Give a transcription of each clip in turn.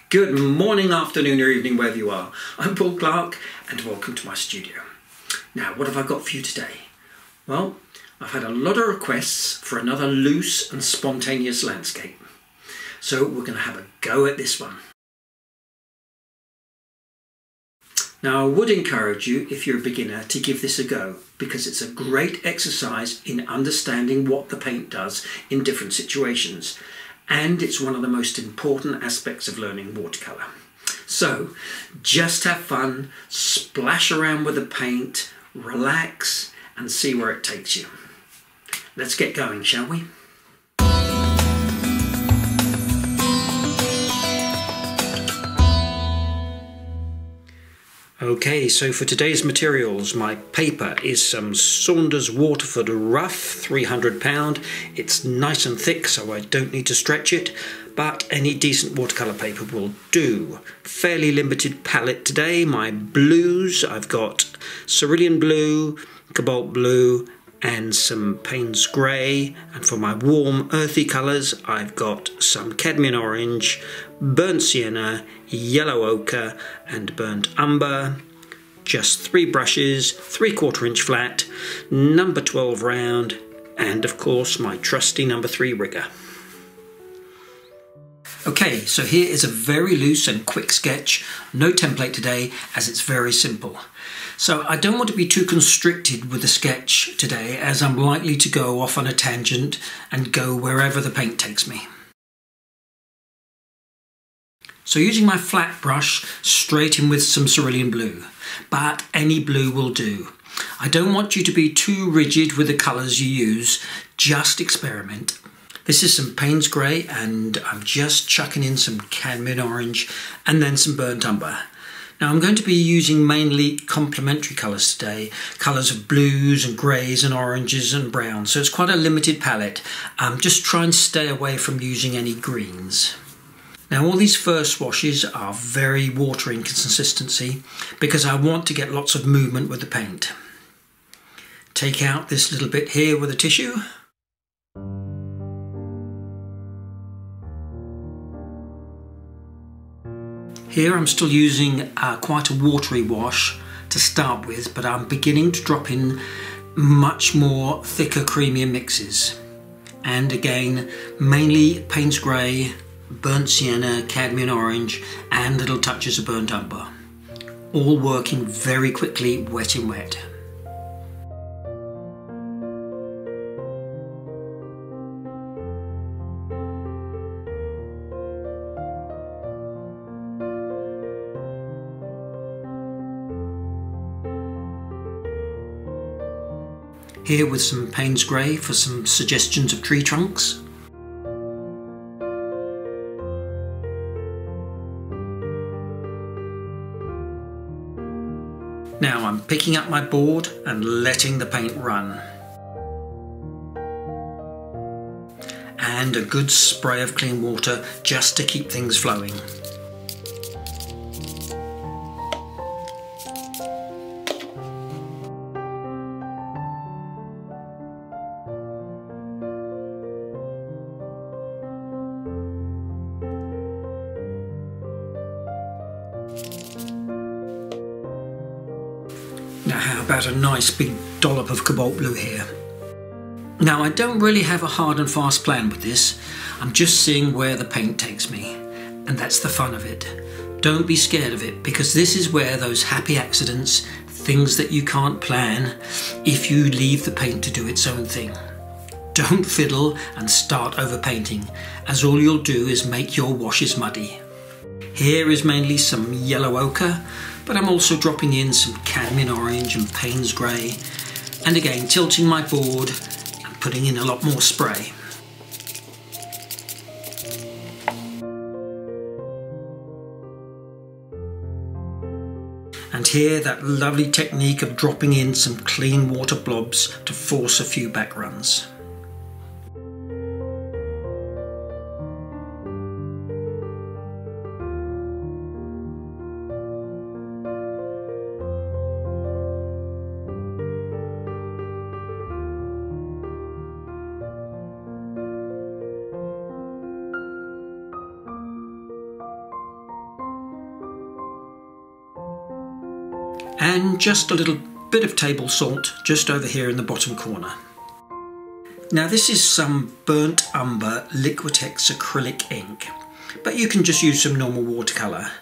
Good morning, afternoon or evening, wherever you are. I'm Paul Clark and welcome to my studio. Now, what have I got for you today? Well, I've had a lot of requests for another loose and spontaneous landscape. So we're going to have a go at this one. Now, I would encourage you, if you're a beginner, to give this a go because it's a great exercise in understanding what the paint does in different situations. And it's one of the most important aspects of learning watercolour. So, just have fun, splash around with the paint, relax and see where it takes you. Let's get going, shall we? Okay, so for today's materials, my paper is some Saunders Waterford rough, £300. It's nice and thick, so I don't need to stretch it, but any decent watercolour paper will do. Fairly limited palette today. My blues, I've got cerulean blue, cobalt blue, and some PAYNE'S grey, and for my warm earthy colours I've got some cadmium orange, burnt sienna, yellow ochre and burnt umber. Just 3 brushes, 3/4 inch flat, number 12 round, and of course my trusty number 3 rigger. Okay, so here is a very loose and quick sketch, no template today as it's very simple. So I don't want to be too constricted with the sketch today as I'm likely to go off on a tangent and go wherever the paint takes me. So using my flat brush, straight in with some cerulean blue, but any blue will do. I don't want you to be too rigid with the colours you use, just experiment. This is some PAYNE'S grey and I'm just chucking in some cadmium orange and then some burnt umber. Now I'm going to be using mainly complementary colours today, colours of blues and greys and oranges and browns, so it's quite a limited palette. Just try and stay away from using any greens. Now all these first washes are very watery in consistency because I want to get lots of movement with the paint. Take out this little bit here with a tissue. Here I'm still using quite a watery wash to start with, but I'm beginning to drop in much more thicker, creamier mixes. And again, mainly PAYNE'S grey, burnt sienna, cadmium orange, and little touches of burnt umber. All working very quickly, wet in wet. Here with some PAYNE'S grey for some suggestions of tree trunks. Now I'm picking up my board and letting the paint run. And a good spray of clean water just to keep things flowing. Now how about a nice big dollop of cobalt blue here? Now I don't really have a hard and fast plan with this, I'm just seeing where the paint takes me, and that's the fun of it. Don't be scared of it because this is where those happy accidents, things that you can't plan, if you leave the paint to do its own thing. Don't fiddle and start overpainting as all you'll do is make your washes muddy. Here is mainly some yellow ochre, but I'm also dropping in some cadmium orange and PAYNE'S grey, and again tilting my board and putting in a lot more spray. And here that lovely technique of dropping in some clean water blobs to force a few back runs. and just a little bit of table salt just over here in the bottom corner. Now this is some burnt umber Liquitex acrylic ink, but you can just use some normal watercolour.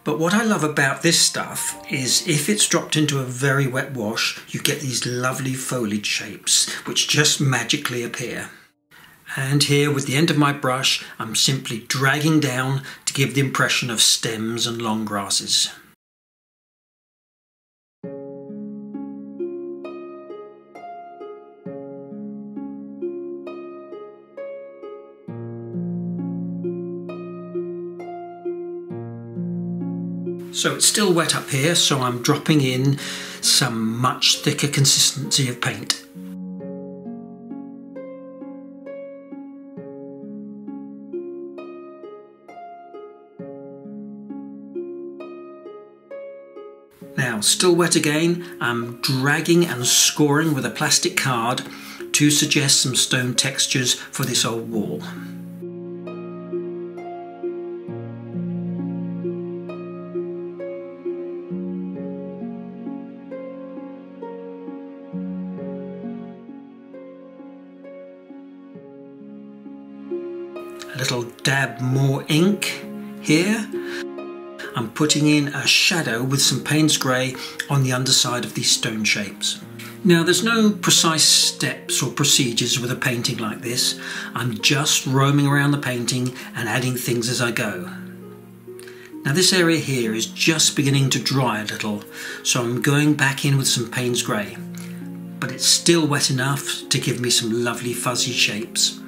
But what I love about this stuff is if it's dropped into a very wet wash, you get these lovely foliage shapes which just magically appear. And here with the end of my brush, I'm simply dragging down to give the impression of stems and long grasses. So it's still wet up here, so I'm dropping in some much thicker consistency of paint. Now, still wet again, I'm dragging and scoring with a plastic card to suggest some stone textures for this old wall. A little dab more ink here. I'm putting in a shadow with some Payne's grey on the underside of these stone shapes. Now there's no precise steps or procedures with a painting like this. I'm just roaming around the painting and adding things as I go. Now this area here is just beginning to dry a little, so I'm going back in with some Payne's grey, but it's still wet enough to give me some lovely fuzzy shapes.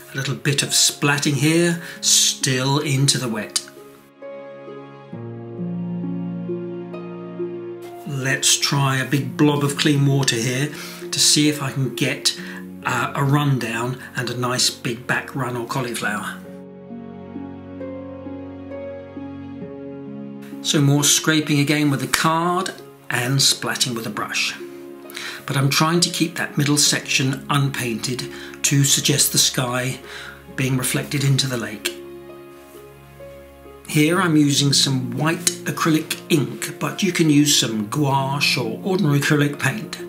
A little bit of splatting here, still into the wet. Let's try a big blob of clean water here to see if I can get a rundown and a nice big back run or cauliflower. So more scraping again with the card and splatting with a brush. But I'm trying to keep that middle section unpainted to suggest the sky being reflected into the lake. Here I'm using some white acrylic ink, but you can use some gouache or ordinary acrylic paint.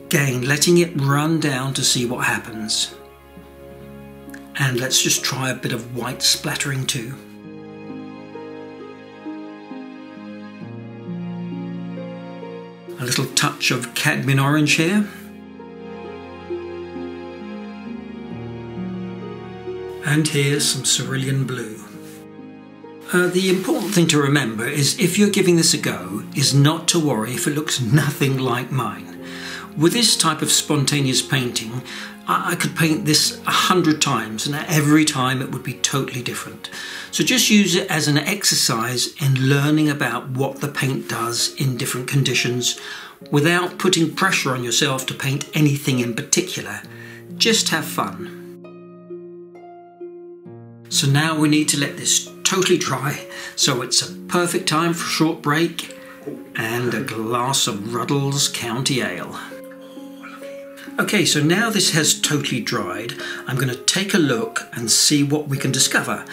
Again, letting it run down to see what happens. And let's just try a bit of white splattering too. A little touch of cadmium orange here. And here's some cerulean blue. The important thing to remember is if you're giving this a go, is not to worry if it looks nothing like mine. With this type of spontaneous painting, I could paint this 100 times and every time it would be totally different. So just use it as an exercise in learning about what the paint does in different conditions without putting pressure on yourself to paint anything in particular. Just have fun. So now we need to let this totally dry, so it's a perfect time for a short break and a glass of Ruddles County Ale. Okay, so now this has totally dried, I'm going to take a look and see what we can discover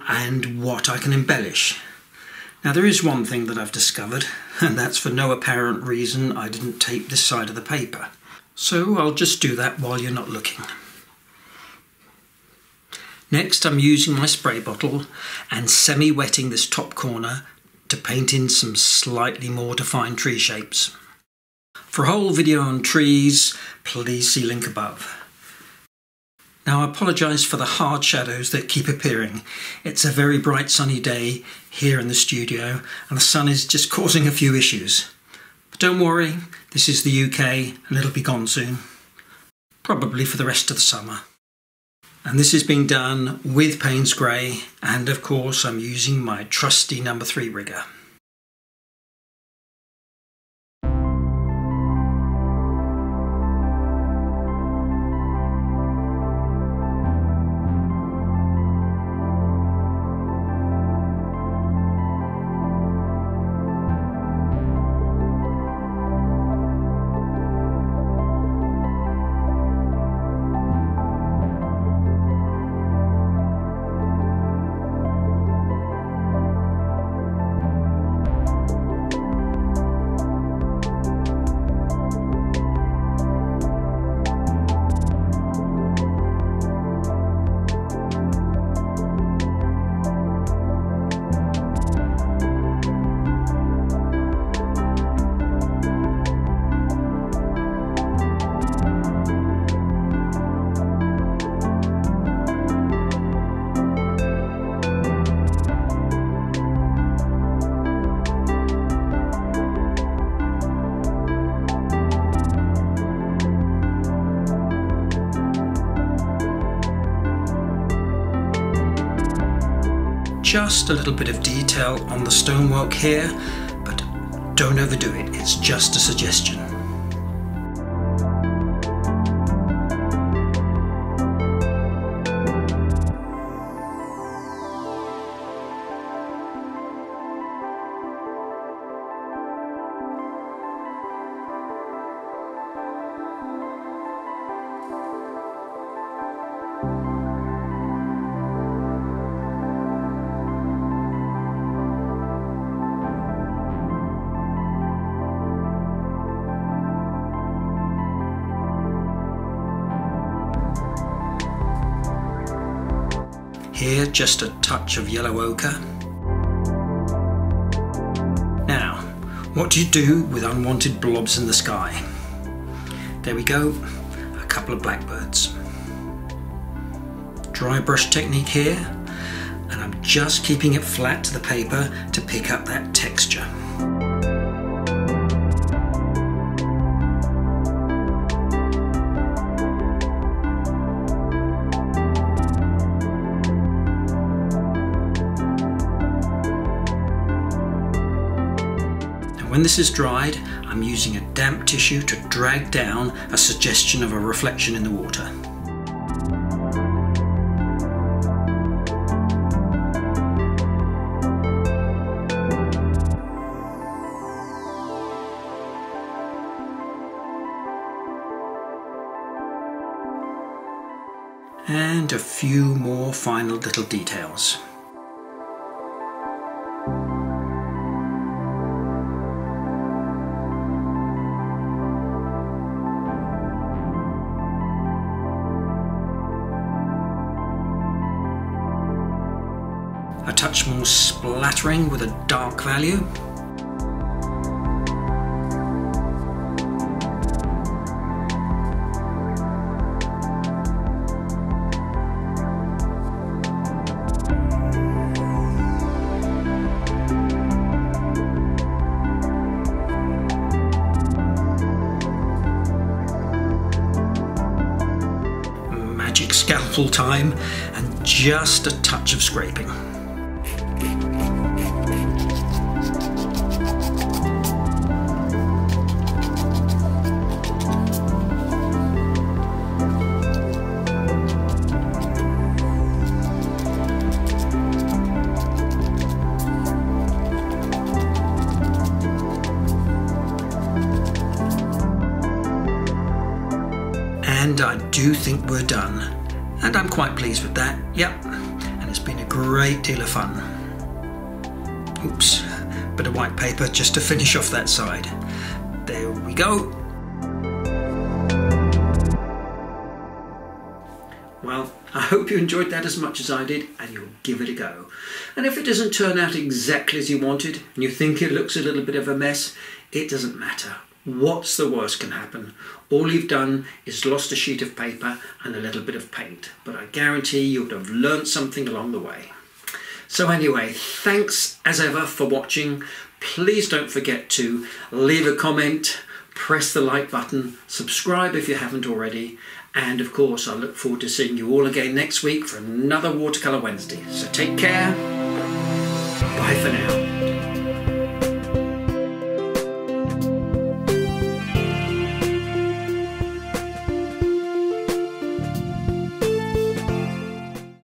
and what I can embellish. Now there is one thing that I've discovered, and that's for no apparent reason I didn't tape this side of the paper. So I'll just do that while you're not looking. Next I'm using my spray bottle and semi-wetting this top corner to paint in some slightly more defined tree shapes. For a whole video on trees, please see link above. Now I apologise for the hard shadows that keep appearing. It's a very bright sunny day here in the studio and the sun is just causing a few issues. But don't worry, this is the UK and it'll be gone soon. Probably for the rest of the summer. And this is being done with Payne's grey, and of course I'm using my trusty No.3 rigger. just a little bit of detail on the stonework here, but don't overdo it, it's just a suggestion. Here, just a touch of yellow ochre. Now, what do you do with unwanted blobs in the sky? There we go, a couple of blackbirds. Dry brush technique here, and I'm just keeping it flat to the paper to pick up that texture. When this is dried, I'm using a damp tissue to drag down a suggestion of a reflection in the water. And a few more final little details. A touch more splattering with a dark value. Magic scalpel time, and just a touch of scraping. And I do think we're done, and I'm quite pleased with that. Yep, and it's been a great deal of fun. Oops, bit of white paper just to finish off that side. There we go. Well, I hope you enjoyed that as much as I did, and you'll give it a go. And if it doesn't turn out exactly as you wanted, and you think it looks a little bit of a mess, it doesn't matter. What's the worst can happen? All you've done is lost a sheet of paper and a little bit of paint, but I guarantee you would have learned something along the way. So anyway, thanks as ever for watching. Please don't forget to leave a comment, press the like button, subscribe if you haven't already, and of course I look forward to seeing you all again next week for another Watercolour Wednesday. So take care, bye for now.